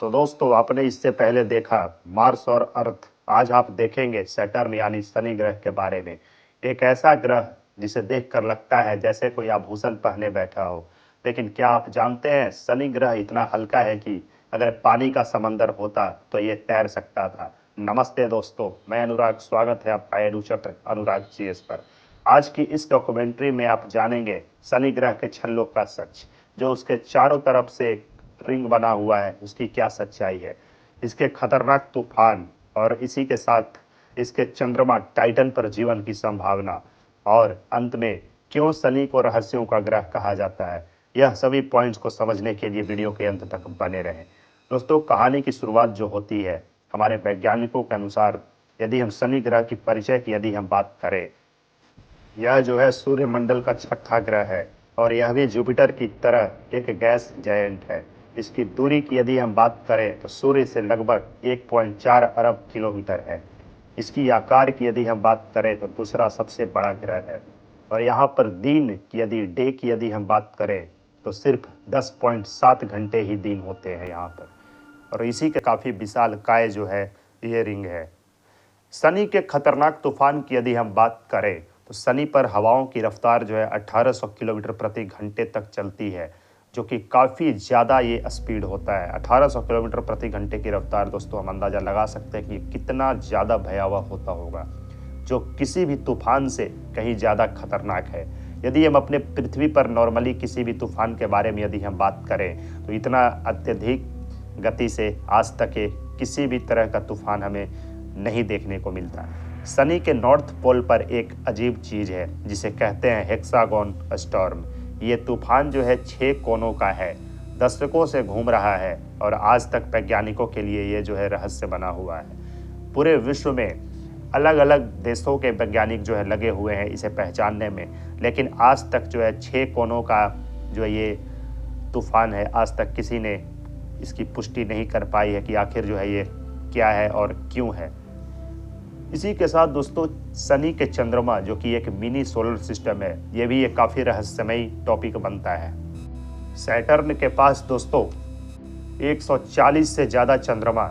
तो दोस्तों आपने इससे पहले देखा मार्स और अर्थ। आज आप देखेंगे सैटर्न यानी शनि ग्रह के बारे में। एक ऐसा ग्रह जिसे देखकर लगता है जैसे कोई आभूषण पहने बैठा हो। लेकिन क्या आप जानते हैं शनि ग्रह इतना हल्का है कि अगर पानी का समंदर होता तो ये तैर सकता था। नमस्ते दोस्तों, मैं अनुराग। स्वागत है आपका एडुचर अनुराग जीएस पर। आज की इस डॉक्यूमेंट्री में आप जानेंगे शनि ग्रह के छल्लों का सच। जो उसके चारों तरफ से रिंग बना हुआ है उसकी क्या सच्चाई है, इसके खतरनाक तूफान और इसी के साथ इसके चंद्रमा टाइटन पर जीवन की संभावना, और अंत में क्यों शनि को रहस्यों का ग्रह कहा जाता है। यह सभी पॉइंट्स को समझने के लिए वीडियो के अंत तक बने रहें। दोस्तों, कहानी की शुरुआत जो होती है हमारे वैज्ञानिकों के अनुसार, यदि हम शनि ग्रह की परिचय की यदि हम बात करें, यह जो है सूर्यमंडल का छठा ग्रह है और यह भी जुपिटर की तरह एक गैस जायंट है। इसकी दूरी की यदि हम बात करें तो सूर्य से लगभग 1.4 अरब किलोमीटर है। इसकी आकार की यदि हम बात करें तो दूसरा सबसे बड़ा ग्रह है। और यहाँ पर दिन की यदि डे की यदि हम बात करें तो सिर्फ 10.7 घंटे ही दिन होते हैं यहाँ पर। और इसी के काफ़ी विशाल काय जो है ये रिंग है। शनि के खतरनाक तूफान की यदि हम बात करें तो शनि पर हवाओं की रफ्तार जो है 1800 किलोमीटर प्रति घंटे तक चलती है, जो कि काफ़ी ज़्यादा ये स्पीड होता है। 1800 किलोमीटर प्रति घंटे की रफ्तार दोस्तों, हम अंदाज़ा लगा सकते हैं कि कितना ज़्यादा भयावह होता होगा, जो किसी भी तूफान से कहीं ज़्यादा खतरनाक है। यदि हम अपने पृथ्वी पर नॉर्मली किसी भी तूफान के बारे में यदि हम बात करें तो इतना अत्यधिक गति से आज तक के किसी भी तरह का तूफान हमें नहीं देखने को मिलता। शनि के नॉर्थ पोल पर एक अजीब चीज़ है जिसे कहते हैं हेक्सागोन स्टॉर्म। ये तूफान जो है 6 कोनों का है, दशकों से घूम रहा है और आज तक वैज्ञानिकों के लिए ये जो है रहस्य बना हुआ है। पूरे विश्व में अलग अलग देशों के वैज्ञानिक जो है लगे हुए हैं इसे पहचानने में, लेकिन आज तक जो है 6 कोनों का जो ये तूफान है, आज तक किसी ने इसकी पुष्टि नहीं कर पाई है कि आखिर जो है ये क्या है और क्यों है। इसी के साथ दोस्तों शनि के चंद्रमा जो कि एक मिनी सोलर सिस्टम है, ये भी एक काफ़ी रहस्यमयी टॉपिक बनता है। सैटर्न के पास दोस्तों 140 से ज़्यादा चंद्रमा,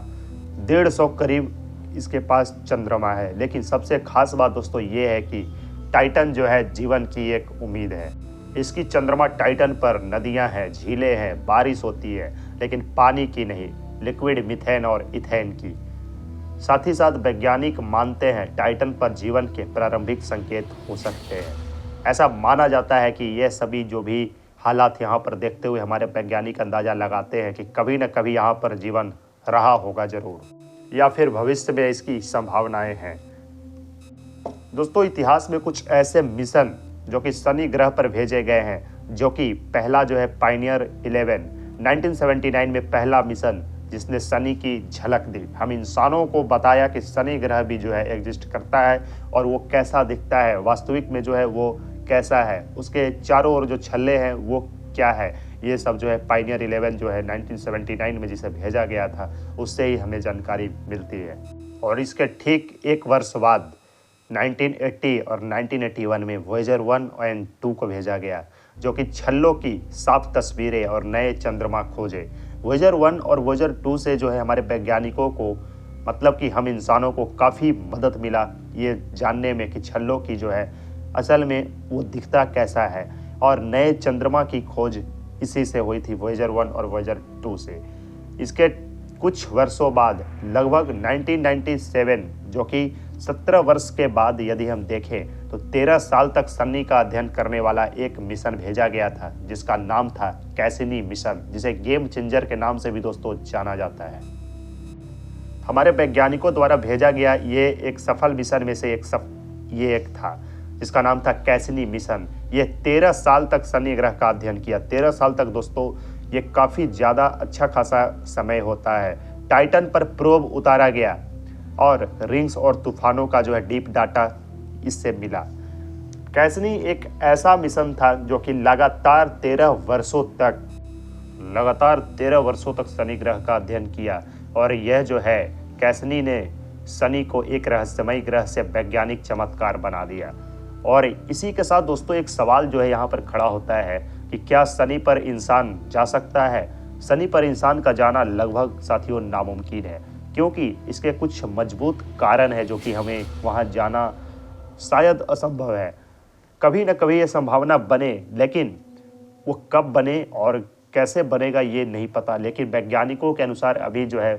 150 करीब इसके पास चंद्रमा है। लेकिन सबसे खास बात दोस्तों ये है कि टाइटन जो है जीवन की एक उम्मीद है। इसकी चंद्रमा टाइटन पर नदियां हैं, झीलें हैं, बारिश होती है, लेकिन पानी की नहीं, लिक्विड मीथेन और इथेन की। साथ ही साथ वैज्ञानिक मानते हैं टाइटन पर जीवन के प्रारंभिक संकेत हो सकते हैं। ऐसा माना जाता है कि यह सभी जो भी हालात यहाँ पर देखते हुए हमारे वैज्ञानिक अंदाज़ा लगाते हैं कि कभी न कभी यहाँ पर जीवन रहा होगा ज़रूर, या फिर भविष्य में इसकी संभावनाएं हैं। दोस्तों, इतिहास में कुछ ऐसे मिशन जो कि शनि ग्रह पर भेजे गए हैं, जो कि पहला जो है पायनियर 11 1979 में पहला मिशन जिसने शनि की झलक दी। हम इंसानों को बताया कि शनि ग्रह भी जो है एग्जिस्ट करता है और वो कैसा दिखता है, वास्तविक में जो है वो कैसा है, उसके चारों ओर जो छल्ले हैं वो क्या है। ये सब जो है पायनियर 11 जो है 1979 में जिसे भेजा गया था उससे ही हमें जानकारी मिलती है। और इसके ठीक एक वर्ष बाद 1980 और 1981 में वॉयेजर 1 और 2 को भेजा गया, जो कि छल्लों की साफ तस्वीरें और नए चंद्रमा खोजे। वॉयेजर 1 और वॉयेजर 2 से जो है हमारे वैज्ञानिकों को, मतलब कि हम इंसानों को काफ़ी मदद मिला ये जानने में कि छल्लों की जो है असल में वो दिखता कैसा है। और नए चंद्रमा की खोज इसी से हुई थी, वॉयेजर 1 और वॉयेजर 2 से। इसके कुछ वर्षों बाद लगभग 1997, जो कि 17 वर्ष के बाद यदि हम देखें तो 13 साल तक शनि का अध्ययन करने वाला एक मिशन भेजा गया था जिसका नाम था कैसिनी मिशन, जिसे गेम चेंजर के नाम से भी दोस्तों जाना जाता है। हमारे वैज्ञानिकों द्वारा भेजा गया ये एक सफल मिशन में से एक था जिसका नाम था कैसिनी मिशन। ये 13 साल तक शनि ग्रह का अध्ययन किया। 13 साल तक दोस्तों ये काफ़ी ज़्यादा अच्छा खासा समय होता है। टाइटन पर प्रोब उतारा गया और रिंग्स और तूफानों का जो है डीप डाटा इससे मिला। कैसिनी एक ऐसा मिशन था जो कि लगातार 13 वर्षों तक शनि ग्रह का अध्ययन किया। और यह जो है कैसिनी ने शनि को एक रहस्यमयी ग्रह से वैज्ञानिक चमत्कार बना दिया। और इसी के साथ दोस्तों एक सवाल जो है यहाँ पर खड़ा होता है कि क्या शनि पर इंसान जा सकता है। शनि पर इंसान का जाना लगभग साथियों नामुमकिन है, क्योंकि इसके कुछ मजबूत कारण है जो कि हमें वहाँ जाना शायद असंभव है। कभी न कभी ये संभावना बने, लेकिन वो कब बने और कैसे बनेगा ये नहीं पता। लेकिन वैज्ञानिकों के अनुसार अभी जो है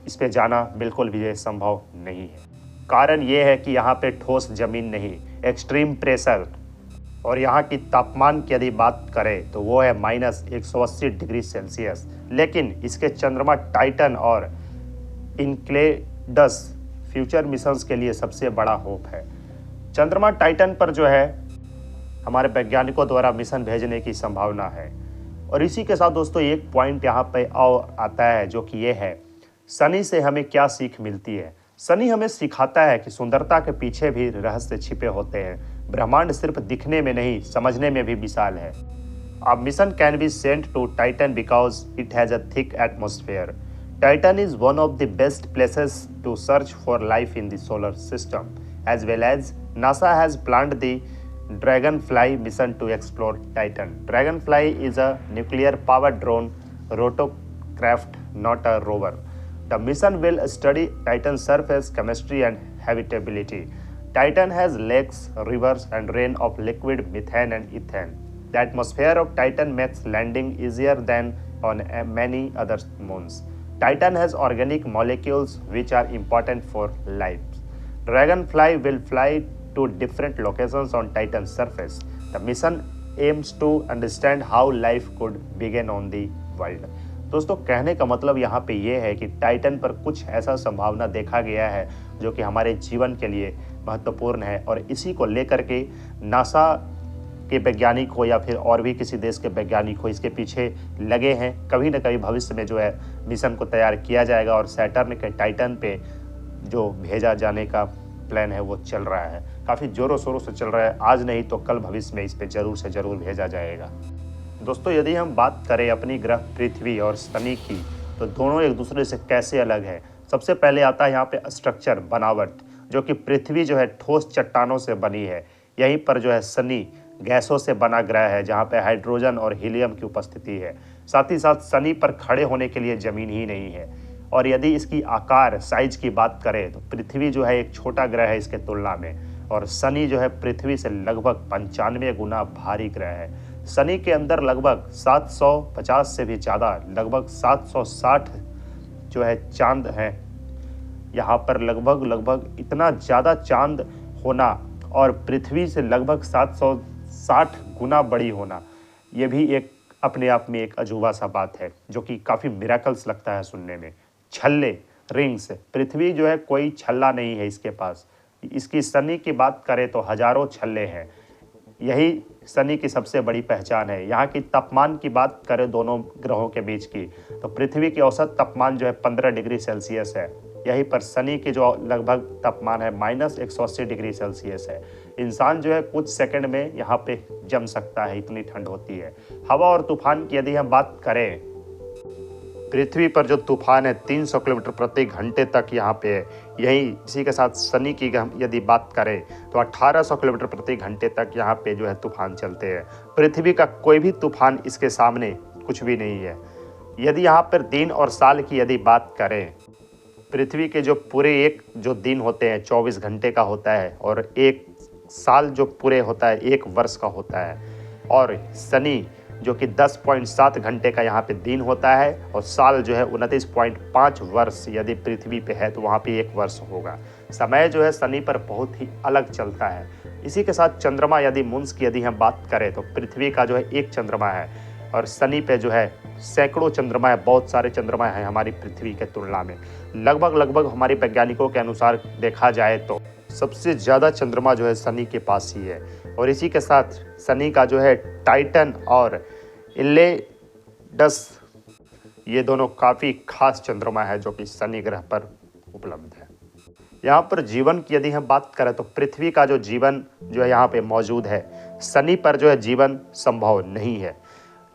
इस पे जाना बिल्कुल भी ये संभव नहीं है। कारण ये है कि यहाँ पे ठोस जमीन नहीं, एक्सट्रीम प्रेशर, और यहाँ की तापमान की यदि बात करें तो वो है -180 डिग्री सेल्सियस। लेकिन इसके चंद्रमा टाइटन और इनक्लेडस फ्यूचर मिशंस के लिए सबसे बड़ा होप है। चंद्रमा टाइटन पर जो है हमारे वैज्ञानिकों द्वारा मिशन भेजने की संभावना है। और इसी के साथ दोस्तों एक पॉइंट यहाँ पे और आता है जो कि ये है, शनि से हमें क्या सीख मिलती है। शनि हमें सिखाता है कि सुंदरता के पीछे भी रहस्य छिपे होते हैं। ब्रह्मांड सिर्फ दिखने में नहीं, समझने में भी विशाल है। A mission can be sent to Titan because it has a thick atmosphere. Titan is one of the best places to search for life in the solar system. As well as NASA has planned the Dragonfly mission to explore Titan. Dragonfly is a nuclear-powered drone rotorcraft, not a rover. The mission will study Titan's surface, chemistry, and habitability. Titan has lakes, rivers, and rain of liquid methane and ethane. The atmosphere of Titan makes landing easier than on many other moons. Titan has organic molecules which are important for life. Dragonfly will fly to different locations on Titan's surface. The mission aims to understand how life could begin on the world. दोस्तों कहने का मतलब यहाँ पे ये है कि Titan पर कुछ ऐसा संभावना देखा गया है जो कि हमारे जीवन के लिए महत्वपूर्ण है, और इसी को लेकर के नासा के वैज्ञानिक हो या फिर और भी किसी देश के वैज्ञानिक हो इसके पीछे लगे हैं। कभी न कभी भविष्य में जो है मिशन को तैयार किया जाएगा और सैटर्न के टाइटन पे जो भेजा जाने का प्लान है वो चल रहा है, काफ़ी ज़ोरों शोरों से चल रहा है। आज नहीं तो कल भविष्य में इस पे ज़रूर से ज़रूर भेजा जाएगा। दोस्तों यदि हम बात करें अपनी ग्रह पृथ्वी और शनि की, तो दोनों एक दूसरे से कैसे अलग है। सबसे पहले आता है यहाँ पे स्ट्रक्चर, बनावट, जो कि पृथ्वी जो है ठोस चट्टानों से बनी है। यहीं पर जो है शनि गैसों से बना ग्रह है जहाँ पे हाइड्रोजन और हीलियम की उपस्थिति है। साथ ही साथ शनि पर खड़े होने के लिए ज़मीन ही नहीं है। और यदि इसकी आकार साइज की बात करें तो पृथ्वी जो है एक छोटा ग्रह है इसके तुलना में, और शनि जो है पृथ्वी से लगभग 95 गुना भारी ग्रह है। शनि के अंदर लगभग 750 से भी ज़्यादा, लगभग 760 जो है चांद हैं। यहाँ पर लगभग इतना ज़्यादा चांद होना और पृथ्वी से लगभग 760 गुना बड़ी होना, ये भी एक अपने आप में एक अजूबा सा बात है जो कि काफ़ी मिरेकल्स लगता है सुनने में। छल्ले, रिंग्स, पृथ्वी जो है कोई छल्ला नहीं है इसके पास। इसकी शनि की बात करें तो हजारों छल्ले हैं, यही शनि की सबसे बड़ी पहचान है। यहाँ की तापमान की बात करें दोनों ग्रहों के बीच की, तो पृथ्वी की औसत तापमान जो है 15 डिग्री सेल्सियस है। यहीं पर शनि की जो लगभग तापमान है -180 डिग्री सेल्सियस है। इंसान जो है कुछ सेकंड में यहाँ पे जम सकता है, इतनी ठंड होती है। हवा और तूफान की यदि हम बात करें, पृथ्वी पर जो तूफान है 300 किलोमीटर प्रति घंटे तक यहाँ पे है। यही इसी के साथ शनि की यदि बात करें तो 1800 किलोमीटर प्रति घंटे तक यहाँ पे जो है तूफान चलते हैं। पृथ्वी का कोई भी तूफान इसके सामने कुछ भी नहीं है। यदि यहाँ पर दिन और साल की यदि बात करें, पृथ्वी के जो पूरे एक जो दिन होते हैं 24 घंटे का होता है, और एक साल जो पूरे होता है 1 वर्ष का होता है। और शनि जो कि 10.7 घंटे का यहाँ पे दिन होता है, और साल जो है 29.5 वर्ष यदि पृथ्वी पे है तो वहाँ पे 1 वर्ष होगा। समय जो है शनि पर बहुत ही अलग चलता है। इसी के साथ चंद्रमा यदि मून्स की यदि हम बात करें तो पृथ्वी का जो है एक चंद्रमा है, और शनि पे जो है सैकड़ों चंद्रमा है, बहुत सारे चंद्रमा हैं हमारी पृथ्वी के तुलना में। लगभग हमारे वैज्ञानिकों के अनुसार देखा जाए तो सबसे ज़्यादा चंद्रमा जो है शनि के पास ही है। और इसी के साथ शनि का जो है टाइटन और इनक्लेडस, ये दोनों काफ़ी खास चंद्रमा है जो कि शनि ग्रह पर उपलब्ध है। यहाँ पर जीवन की यदि हम बात करें तो पृथ्वी का जो जीवन जो है यहाँ पे मौजूद है, शनि पर जो है जीवन संभव नहीं है।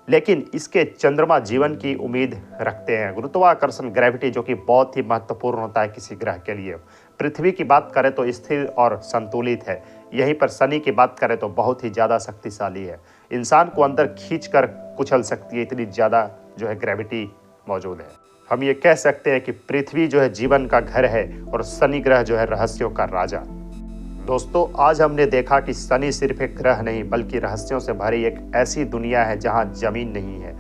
लेकिन इसके चंद्रमा जीवन की उम्मीद रखते हैं। गुरुत्वाकर्षण, ग्रेविटी, जो कि बहुत ही महत्वपूर्ण होता है किसी ग्रह के लिए। पृथ्वी की बात करें तो स्थिर और संतुलित है। यहीं पर शनि की बात करें तो बहुत ही ज़्यादा शक्तिशाली है, इंसान को अंदर खींच कर कुचल सकती है, इतनी ज़्यादा जो है ग्रेविटी मौजूद है। हम ये कह सकते हैं कि पृथ्वी जो है जीवन का घर है और शनि ग्रह जो है रहस्यों का राजा। दोस्तों, आज हमने देखा कि शनि सिर्फ एक ग्रह नहीं बल्कि रहस्यों से भरी एक ऐसी दुनिया है जहां जमीन नहीं है,